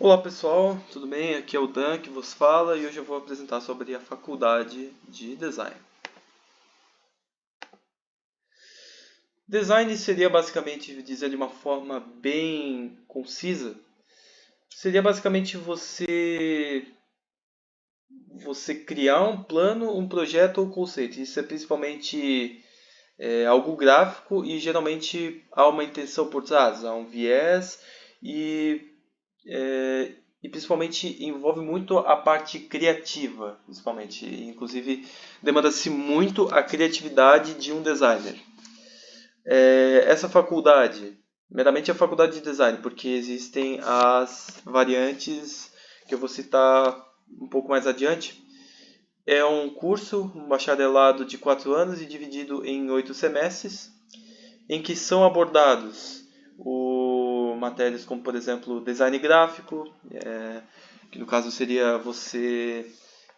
Olá pessoal, tudo bem? Aqui é o Dan que vos fala e hoje eu vou apresentar sobre a faculdade de Design. Design seria basicamente, dizer de uma forma bem concisa, seria basicamente você criar um plano, um projeto ou conceito. Isso é principalmente algo gráfico e geralmente há uma intenção por trás, há um viés e é, e principalmente envolve muito a parte criativa, principalmente. Inclusive, demanda-se muito a criatividade de um designer. Essa faculdade, meramente a faculdade de design, porque existem as variantes que eu vou citar um pouco mais adiante. É um curso, um bacharelado de 4 anos e dividido em 8 semestres, em que são abordados matérias como, por exemplo, design gráfico, que no caso seria você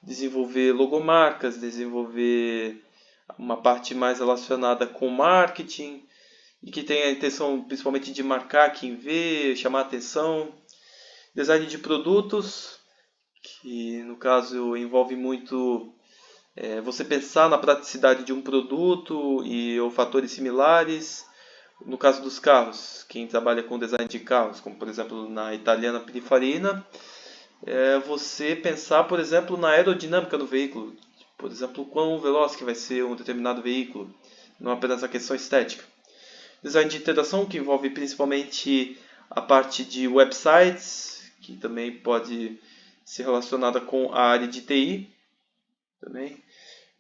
desenvolver logomarcas, desenvolver uma parte mais relacionada com marketing e que tem a intenção principalmente de marcar quem vê, chamar atenção. Design de produtos, que no caso envolve muito você pensar na praticidade de um produto ou fatores similares. No caso dos carros, quem trabalha com design de carros, como por exemplo na italiana Pininfarina, é você pensar, por exemplo, na aerodinâmica do veículo. Por exemplo, o quão veloz que vai ser um determinado veículo, não apenas a questão estética. Design de interação, que envolve principalmente a parte de websites, que também pode ser relacionada com a área de TI também.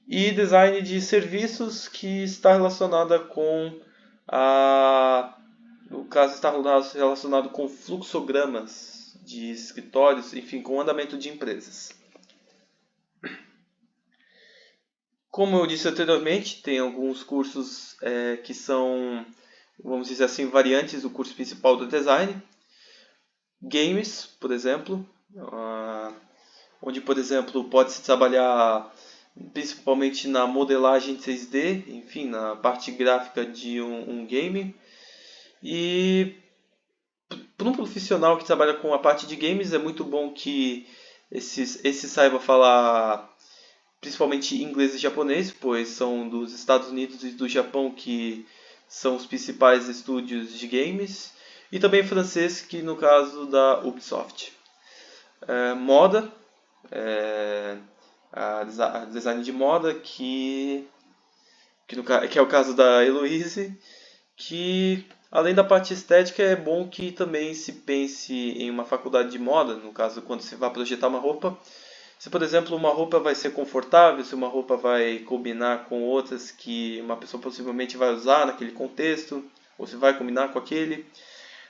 E design de serviços, que está relacionada com no caso, está relacionado com fluxogramas de escritórios, enfim, com o andamento de empresas. Como eu disse anteriormente, tem alguns cursos que são, vamos dizer assim, variantes do curso principal do design. Games, por exemplo, onde, por exemplo, pode-se trabalhar principalmente na modelagem 3D, enfim, na parte gráfica de um game. E para um profissional que trabalha com a parte de games, é muito bom que esse saiba falar principalmente inglês e japonês, pois são dos Estados Unidos e do Japão que são os principais estúdios de games. E também francês, que no caso da Ubisoft. Moda, a design de moda, que é o caso da Heloise, que além da parte estética é bom que também se pense em uma faculdade de moda, no caso quando você vai projetar uma roupa, se por exemplo uma roupa vai ser confortável, se uma roupa vai combinar com outras que uma pessoa possivelmente vai usar naquele contexto, ou se vai combinar com aquele.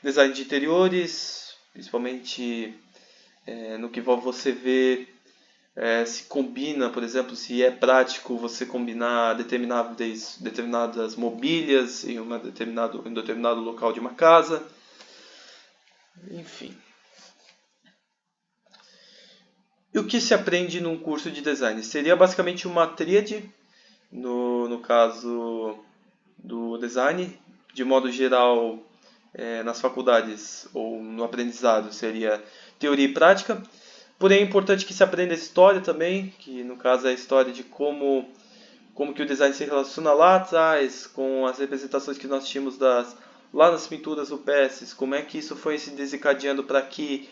Design de interiores, principalmente no que você vê se combina, por exemplo, se é prático você combinar determinadas mobílias em um determinado local de uma casa, enfim. E o que se aprende num curso de design? Seria basicamente uma tríade, no caso do design, de modo geral, nas faculdades ou no aprendizado, seria teoria e prática. Porém, é importante que se aprenda a história também, que no caso é a história de como que o design se relaciona lá atrás, com as representações que nós tínhamos lá nas pinturas rupestres, como é que isso foi se desencadeando para que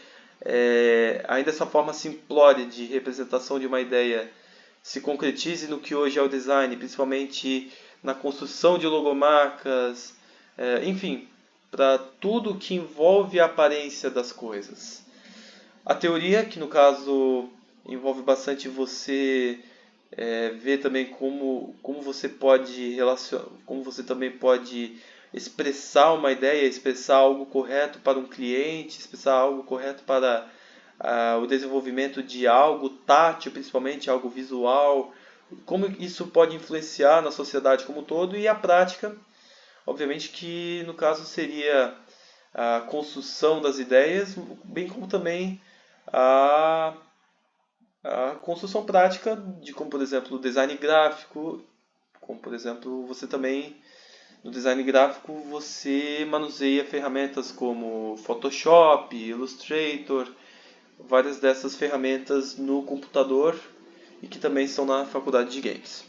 ainda essa forma simplória de representação de uma ideia se concretize no que hoje é o design, principalmente na construção de logomarcas, enfim, para tudo que envolve a aparência das coisas. A teoria, que no caso envolve bastante você ver também como você pode como você também pode expressar uma ideia, expressar algo correto para um cliente, expressar algo correto para o desenvolvimento de algo tátil, principalmente algo visual, como isso pode influenciar na sociedade como um todo, e a prática, obviamente que no caso seria a construção das ideias, bem como também a, a construção prática de como, por exemplo, o design gráfico, como, por exemplo, você também, no design gráfico, você manuseia ferramentas como Photoshop, Illustrator, várias dessas ferramentas no computador e que também estão na faculdade de games.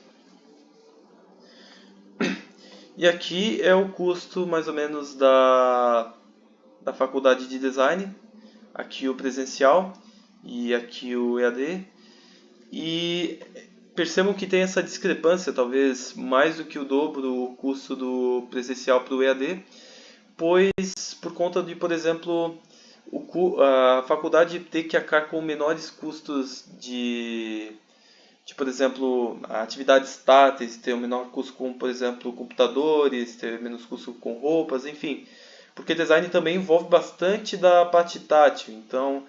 E aqui é o custo mais ou menos da faculdade de design, aqui o presencial e aqui o EAD. E percebam que tem essa discrepância, talvez mais do que o dobro o custo do presencial para o EAD, pois por conta de, por exemplo, a faculdade ter que arcar com menores custos de, por exemplo, atividades táteis, ter um menor custo com, por exemplo, computadores, ter menos custo com roupas, enfim. Porque design também envolve bastante da parte tátil, então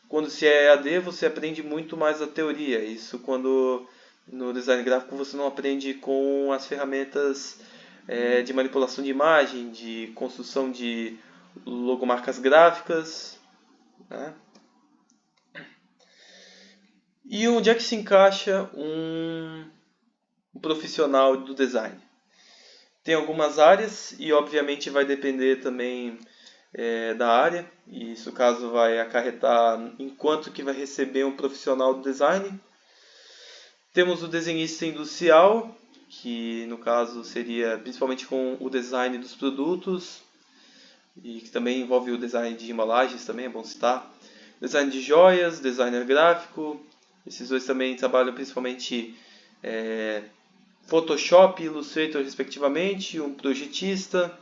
quando se é EAD você aprende muito mais a teoria. Isso quando no design gráfico você não aprende com as ferramentas de manipulação de imagem, de construção de logomarcas gráficas, né? E onde é que se encaixa um profissional do design? Tem algumas áreas e obviamente vai depender também da área, e isso caso vai acarretar em quanto que vai receber um profissional do design. Temos o desenhista industrial, que no caso seria principalmente com o design dos produtos, e que também envolve o design de embalagens, também é bom citar. Design de joias, designer gráfico, esses dois também trabalham principalmente Photoshop e Illustrator respectivamente, um projetista,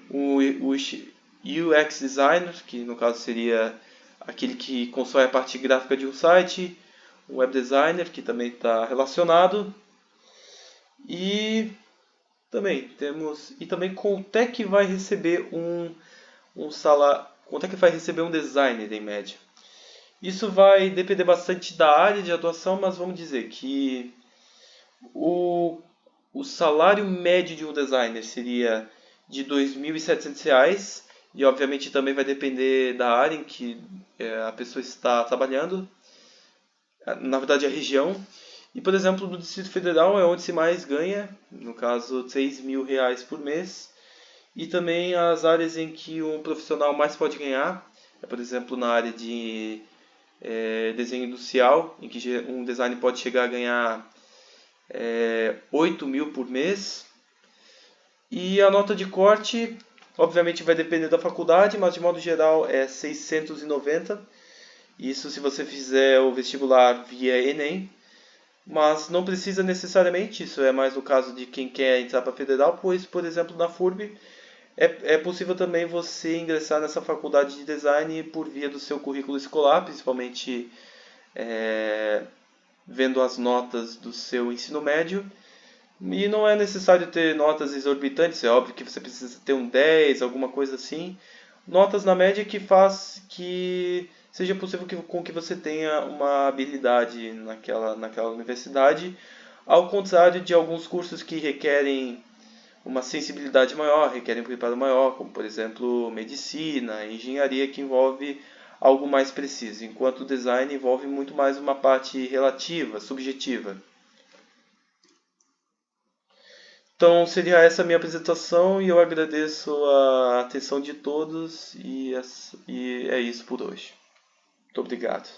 o UX designer, que no caso seria aquele que constrói a parte gráfica de um site, o web designer, que também está relacionado, e também quanto é que vai receber um salário, quanto é que vai receber um designer em média. Isso vai depender bastante da área de atuação, mas vamos dizer que o salário médio de um designer seria de R$ 2.700, e obviamente também vai depender da área em que a pessoa está trabalhando, na verdade a região. E por exemplo, no Distrito Federal é onde se mais ganha, no caso R$ 6.000 por mês. E também as áreas em que um profissional mais pode ganhar, por exemplo na área de desenho industrial, em que um design pode chegar a ganhar 8.000 por mês. E a nota de corte, obviamente vai depender da faculdade, mas de modo geral é 690. Isso se você fizer o vestibular via Enem. Mas não precisa necessariamente, isso é mais no caso de quem quer entrar para a federal, pois, por exemplo, na FURB é possível também você ingressar nessa faculdade de design por via do seu currículo escolar, principalmente vendo as notas do seu ensino médio. E não é necessário ter notas exorbitantes, é óbvio que você precisa ter um 10, alguma coisa assim. Notas na média que faz que seja possível com que você tenha uma habilidade naquela universidade, ao contrário de alguns cursos que requerem uma sensibilidade maior, requerem um preparo maior, como por exemplo medicina, engenharia, que envolve algo mais preciso, enquanto o design envolve muito mais uma parte relativa, subjetiva. Então seria essa a minha apresentação e eu agradeço a atenção de todos e é isso por hoje. Muito obrigado.